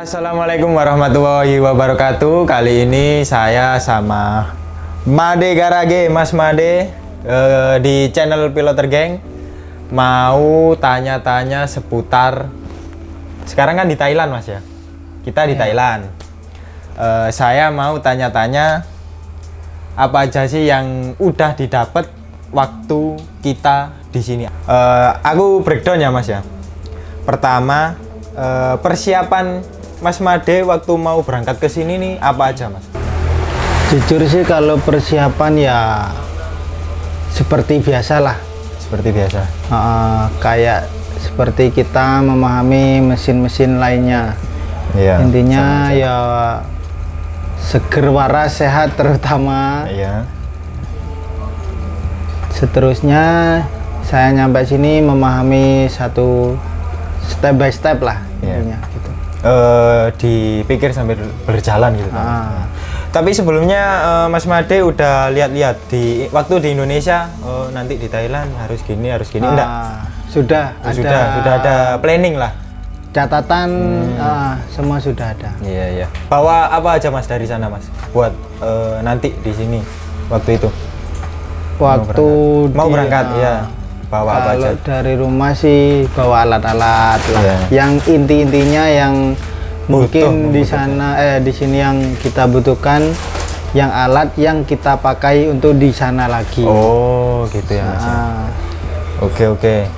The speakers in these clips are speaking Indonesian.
Assalamualaikum warahmatullahi wabarakatuh. Kali ini saya sama Made Garage, Mas Made di channel Piloter Gang mau tanya-tanya seputar. Sekarang kan di Thailand, Mas ya. Kita di Thailand. Saya mau tanya-tanya apa aja sih yang udah didapat waktu kita di sini. Aku breakdown ya, Mas ya. Pertama, persiapan Mas Made waktu mau berangkat ke sini nih apa aja, Mas? Jujur sih kalau persiapan ya seperti biasa lah. Seperti biasa. Kayak seperti kita memahami mesin-mesin lainnya. Iya. Intinya ya seger waras sehat terutama. Iya. Seterusnya saya nyampe sini memahami satu step by step lah. Iya. Intinya gitu. Dipikir sambil berjalan gitu. Tapi sebelumnya Mas Made udah lihat-lihat di waktu di Indonesia, nanti di Thailand harus gini enggak? Sudah ada planning lah. Catatan semua sudah ada. Iya. Bawa apa aja, Mas, dari sana, Mas? Buat nanti di sini waktu itu. Waktu Mau berangkat ya. Bawa apa aja? Kalau dari rumah sih bawa alat-alat lah. Iya. Yang inti-intinya yang mungkin di sana di sini yang kita butuhkan, yang alat yang kita pakai untuk di sana lagi. Oh, gitu ya, Mas. Oke.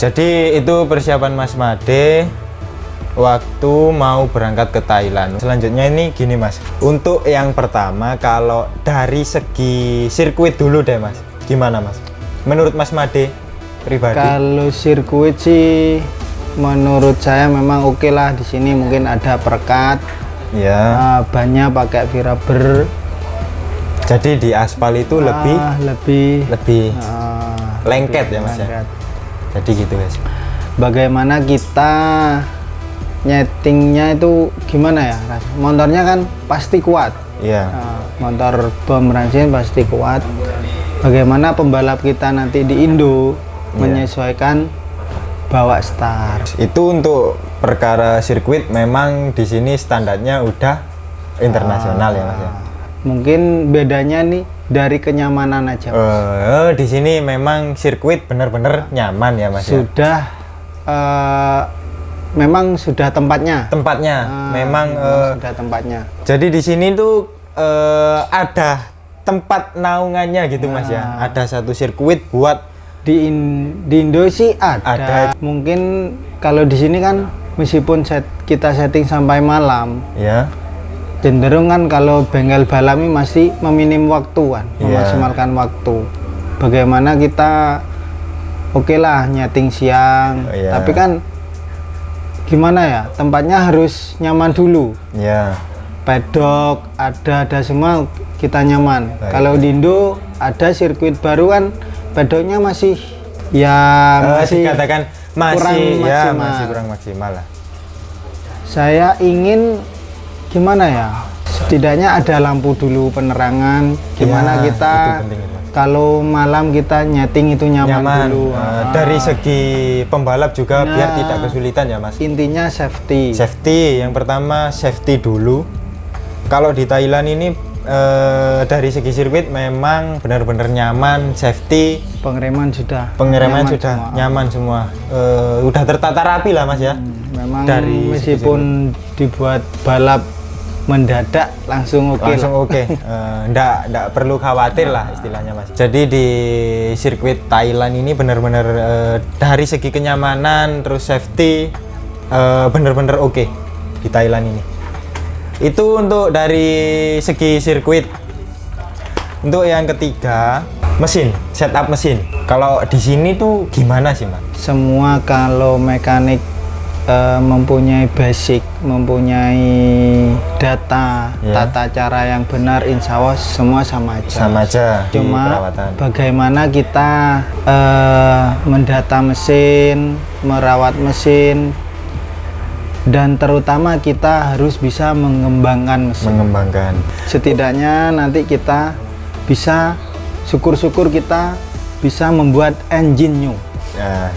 Jadi itu persiapan Mas Made waktu mau berangkat ke Thailand. Selanjutnya ini gini, Mas. Untuk yang pertama, kalau dari segi sirkuit dulu deh, Mas. Gimana, Mas? Menurut Mas Made pribadi? Kalau sirkuit sih menurut saya memang oke lah. Di sini mungkin ada perekat. Ya. Banyak pakai Viraber. Jadi di aspal itu lebih lengket ya, Mas ya. Jadi gitu, guys. Bagaimana kita nyetingnya itu gimana ya? Motornya kan pasti kuat. Iya. Motor bom ransin pasti kuat. Bagaimana pembalap kita nanti di Indo menyesuaikan bawa start. Itu untuk perkara sirkuit memang di sini standarnya udah internasional ya, Mas ya. Mungkin bedanya nih dari kenyamanan aja, Mas. Di sini memang sirkuit bener-bener nyaman ya, Mas. Sudah memang sudah tempatnya. Memang sudah tempatnya. Jadi di sini tuh ada tempat naungannya gitu, Mas ya. Ada satu sirkuit buat di Indo sih ada. Mungkin kalau di sini kan meskipun kita setting sampai malam, ya. Cenderung kan kalau bengkel balap ini masih meminim waktu kan, memaksimalkan waktu. Bagaimana kita oke lah nyeting siang, tapi kan gimana ya, tempatnya harus nyaman dulu. Ya. Pedok ada semua kita nyaman. Kalau di Indo ada sirkuit baru kan pedoknya masih masih dikatakan masih kurang maksimal lah. Saya ingin gimana ya, setidaknya ada lampu dulu, penerangan, gimana kita kalau malam kita nyeting itu nyaman dulu. Dari segi pembalap juga biar tidak kesulitan ya, Mas. Intinya safety yang pertama, safety dulu. Kalau di Thailand ini dari segi sirkuit memang benar-benar nyaman, safety, pengereman sudah nyaman semua. Udah tertata rapi lah, Mas ya. Memang dari meskipun dibuat balap mendadak langsung oke. Nggak perlu khawatir lah istilahnya, Mas. Jadi di sirkuit Thailand ini benar-benar dari segi kenyamanan terus safety benar-benar oke di Thailand ini. Itu untuk dari segi sirkuit. Untuk yang ketiga, setup mesin. Kalau di sini tuh gimana sih, Mas? Semua kalau mekanik mempunyai basic, mempunyai data, tata cara yang benar, insya Allah semua sama aja. Cuma bagaimana kita mendata mesin, merawat mesin, dan terutama kita harus bisa mengembangkan mesin. Setidaknya nanti kita bisa, syukur-syukur kita bisa membuat engine new.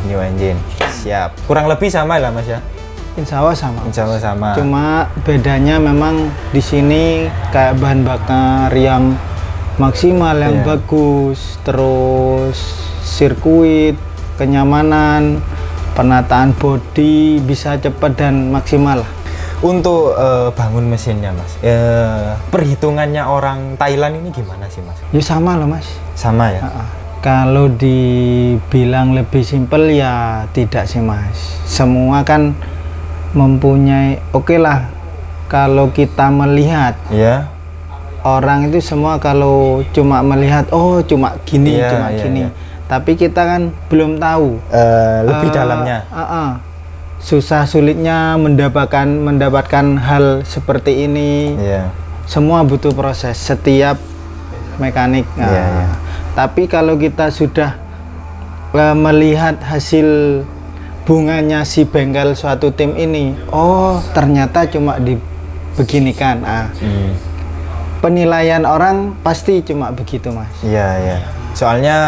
New engine. Siap. Kurang lebih sama lah, Mas ya. Insya Allah sama. Insya Allah sama. Cuma bedanya memang di sini kayak bahan bakar yang maksimal, yang bagus, terus sirkuit, kenyamanan, penataan bodi bisa cepat dan maksimal. Untuk bangun mesinnya Mas, perhitungannya orang Thailand ini gimana sih Mas? Ya sama loh Mas. Sama ya? Kalau dibilang lebih simpel ya tidak sih Mas. Semua kan mempunyai, oke lah kalau kita melihat Iya. orang itu semua kalau cuma melihat oh cuma gini, Iya, cuma iya, gini. iya. Tapi kita kan belum tahu Lebih dalamnya. Susah sulitnya mendapatkan hal seperti ini. Iya. Semua butuh proses setiap mekanik. Iya, iya. Tapi kalau kita sudah melihat hasil bunganya si bengkel suatu tim ini, oh ternyata cuma dibeginikan. Penilaian orang pasti cuma begitu Mas. Iya, iya. Soalnya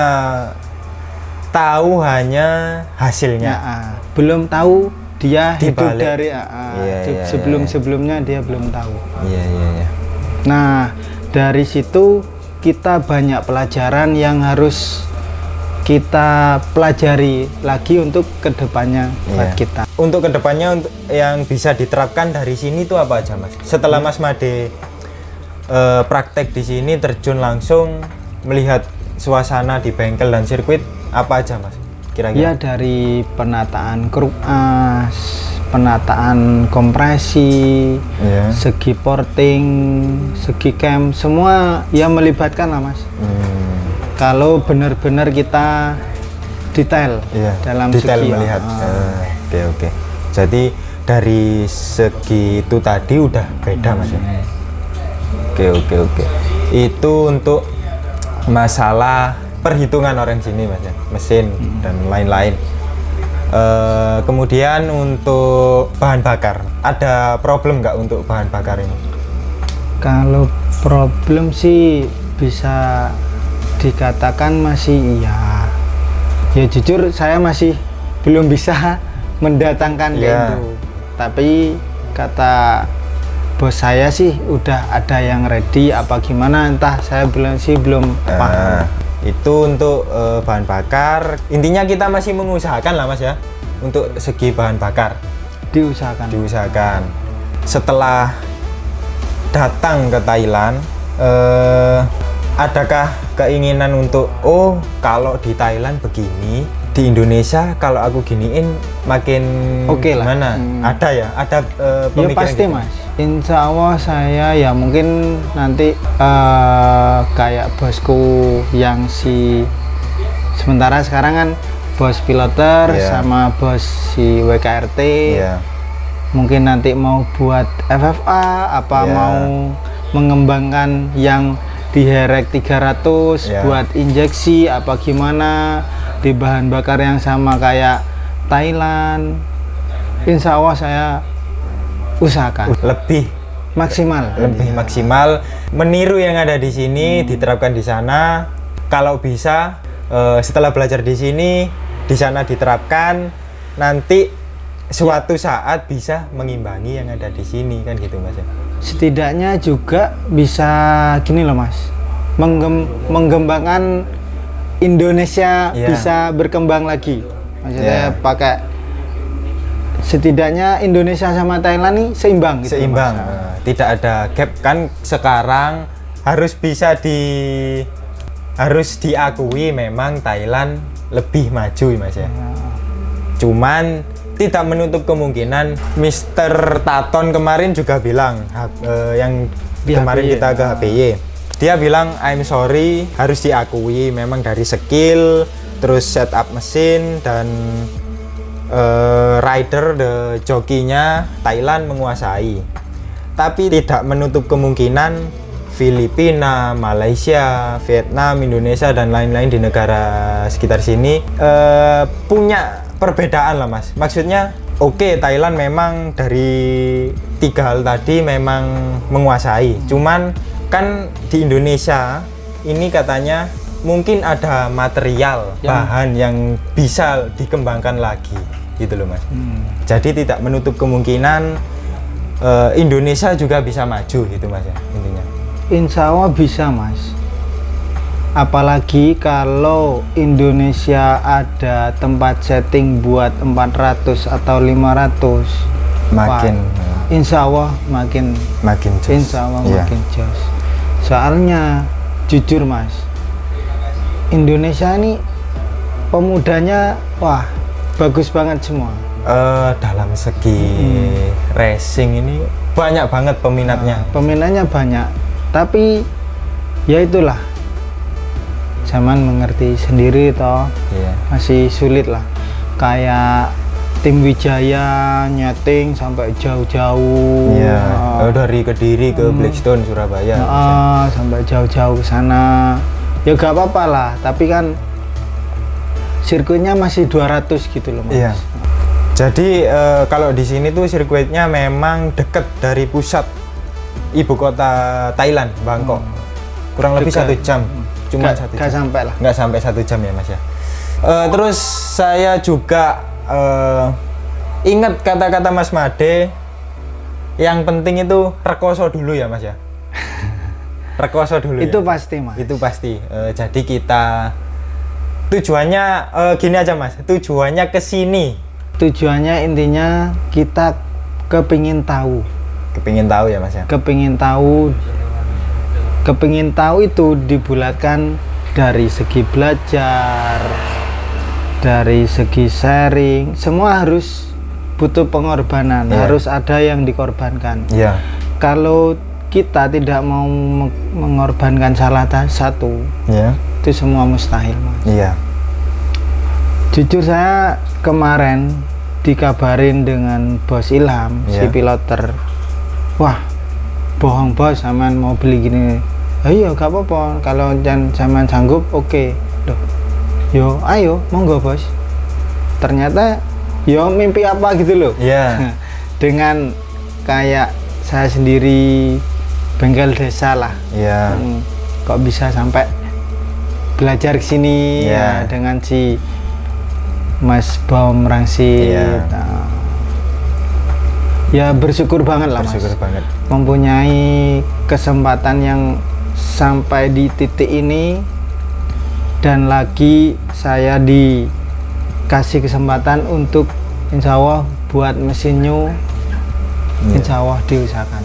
tahu hanya hasilnya. Belum tahu dia hidup Dibalik. dari sebelum-sebelumnya dia belum tahu. Iya, iya, iya. Nah, dari situ kita banyak pelajaran yang harus kita pelajari lagi untuk kedepannya buat kita. Untuk kedepannya yang bisa diterapkan dari sini itu apa aja Mas? Setelah Mas Made praktek di sini terjun langsung melihat suasana di bengkel dan sirkuit, apa aja Mas? Kira-kira? Ya dari penataan kruk as, penataan kompresi, segi porting, segi cam, semua ya melibatkan lah Mas. Kalau benar-benar kita detail dalam detail segi melihat. Oke. Jadi dari segi itu tadi udah beda Mas. Oke. Itu untuk masalah perhitungan orang sini Mas ya, mesin dan lain-lain. Kemudian untuk bahan bakar, ada problem nggak untuk bahan bakar ini? Kalau problem sih bisa dikatakan masih iya. Ya jujur saya masih belum bisa mendatangkan ke Indo. Tapi kata bos saya sih udah ada yang ready apa gimana, entah saya belum paham. Itu untuk bahan bakar, intinya kita masih mengusahakan lah Mas ya untuk segi bahan bakar. Diusahakan. Setelah datang ke Thailand, adakah keinginan untuk kalau di Thailand begini, di Indonesia kalau aku giniin makin oke lah. Gimana? Ada ya? Ada pemikiran ya pasti gitu? Mas. Insya Allah saya ya mungkin nanti kayak bosku yang sementara sekarang kan bos piloter sama bos si WKRT. Mungkin nanti mau buat FFA mau mengembangkan yang di Herek 300 buat injeksi apa gimana di bahan bakar yang sama kayak Thailand. Insya Allah saya usahakan lebih maksimal meniru yang ada di sini diterapkan di sana. Kalau bisa setelah belajar di sini di sana diterapkan, nanti suatu saat bisa mengimbangi yang ada di sini kan gitu Mas ya. Setidaknya juga bisa gini loh Mas, mengembangkan Indonesia bisa berkembang lagi. Maksudnya pakai setidaknya Indonesia sama Thailand nih seimbang gitu. Seimbang. Tidak ada gap kan sekarang harus diakui memang Thailand lebih maju Mas ya. Cuman tidak menutup kemungkinan Mr. Taton kemarin juga bilang yang kemarin kita ke HPY. Dia bilang I'm sorry, harus diakui memang dari skill, terus setup mesin dan rider jokinya Thailand menguasai. Tapi tidak menutup kemungkinan Filipina, Malaysia, Vietnam, Indonesia dan lain-lain di negara sekitar sini punya perbedaan lah Mas. Maksudnya Thailand memang dari 3 hal tadi memang menguasai. Cuman kan di Indonesia ini katanya mungkin ada material bahan yang bisa dikembangkan lagi. gitu loh Mas. Jadi tidak menutup kemungkinan Indonesia juga bisa maju gitu Mas ya intinya. Insya Allah bisa Mas. Apalagi kalau Indonesia ada tempat setting buat 400 atau 500 makin insya Allah makin jos. Insya Allah makin jos. Soalnya jujur Mas, Indonesia ini pemudanya wah bagus banget semua. Dalam segi racing ini banyak banget peminatnya. Peminatnya banyak, tapi ya itulah, zaman mengerti sendiri toh. Masih sulit lah, kayak tim Wijaya nyeting sampai jauh-jauh. Dari Kediri ke Blackstone Surabaya. Sampai jauh-jauh ke sana. Ya gak apa-apa lah, tapi kan sirkuitnya masih 200 gitu loh Mas. Jadi kalau di sini tuh sirkuitnya memang deket dari pusat ibu kota Thailand, Bangkok. Kurang lebih 1 jam. Cuma 1 jam. Gak sampai lah. Nggak sampai 1 jam ya Mas ya. Terus saya juga ingat kata-kata Mas Made, yang penting itu rekoso dulu ya Mas ya. Rekoso dulu. Itu ya? pasti Mas. Itu pasti. Jadi kita tujuannya gini aja Mas. Tujuannya ke sini. Tujuannya intinya kita kepingin tahu. Kepingin tahu ya Mas ya. Kepingin tahu itu dibulatkan dari segi belajar, dari segi sharing, semua harus butuh pengorbanan, harus ada yang dikorbankan. Kalau kita tidak mau mengorbankan salah satu, itu semua mustahil Mas. Jujur saya kemarin dikabarin dengan Bos Ilham, si piloter, wah bohong bos, saman mau beli gini. Ayo gak apa-apa, kalau zaman sanggup oke. Loh, yo ayo monggo bos. Ternyata yo mimpi apa gitu loh. Dengan kayak saya sendiri bengkel desa lah. Kok bisa sampai belajar ke sini ya dengan si Mas Bom Rangsit. Ya bersyukur banget lah Mas. Mempunyai kesempatan yang sampai di titik ini, dan lagi saya dikasih kesempatan untuk insya Allah buat mesin new, insya Allah diusahakan.